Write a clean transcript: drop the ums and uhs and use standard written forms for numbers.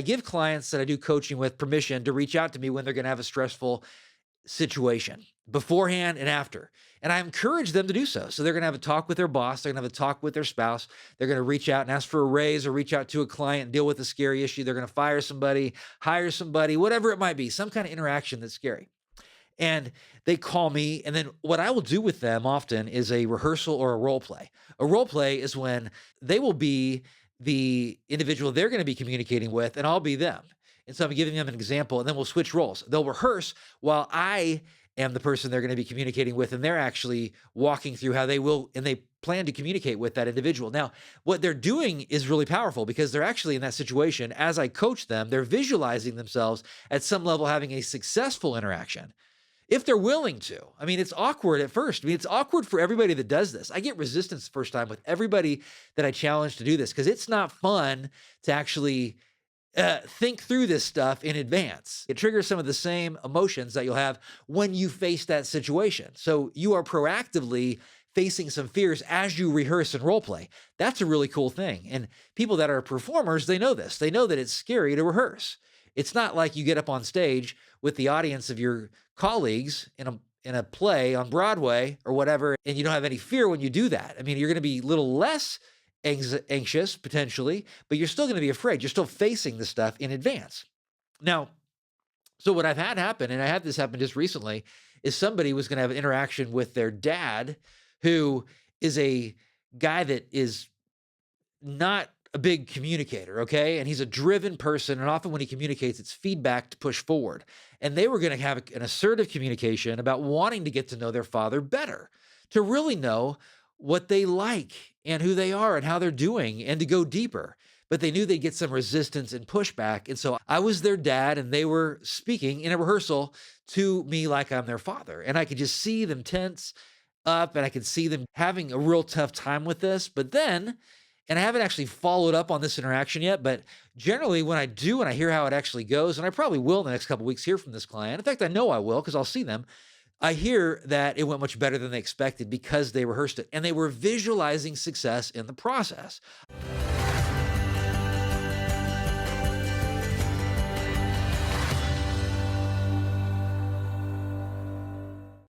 give clients that I do coaching with permission to reach out to me when they're going to have a stressful situation beforehand and after. And I encourage them to do so. So they're going to have a talk with their boss. They're going to have a talk with their spouse. They're going to reach out and ask for a raise or reach out to a client and deal with a scary issue. They're going to fire somebody, hire somebody, whatever it might be, some kind of interaction that's scary. And they call me. And then what I will do with them often is a rehearsal or a role play. A role play is when they will be the individual they're going to be communicating with, and I'll be them. And so I'm giving them an example, and then we'll switch roles. They'll rehearse while I am the person they're going to be communicating with, and they're actually walking through how they will, and they plan to communicate with that individual. Now, what they're doing is really powerful because they're actually in that situation. As I coach them, they're visualizing themselves at some level having a successful interaction. If they're willing to. I mean, it's awkward at first. I mean, it's awkward for everybody that does this. I get resistance the first time with everybody that I challenge to do this because it's not fun to actually think through this stuff in advance. It triggers some of the same emotions that you'll have when you face that situation. So you are proactively facing some fears as you rehearse and role play. That's a really cool thing. And people that are performers, they know this. They know that it's scary to rehearse. It's not like you get up on stage with the audience of your colleagues in a play on Broadway or whatever, and you don't have any fear when you do that. I mean, you're going to be a little less anxious potentially, but you're still going to be afraid. You're still facing the stuff in advance. Now, so what I've had happen, and I had this happen just recently, is somebody was going to have an interaction with their dad, who is a guy that is not a big communicator, okay? And he's a driven person, and often when he communicates, it's feedback to push forward. And they were going to have an assertive communication about wanting to get to know their father better, to really know what they like and who they are and how they're doing, and to go deeper. But they knew they'd get some resistance and pushback. And so I was their dad, and they were speaking in a rehearsal to me like I'm their father. And I could just see them tense up, and I could see them having a real tough time with this. But then, and I haven't actually followed up on this interaction yet, but generally when I do and I hear how it actually goes, and I probably will in the next couple of weeks hear from this client. In fact, I know I will because I'll see them. I hear that it went much better than they expected because they rehearsed it and they were visualizing success in the process.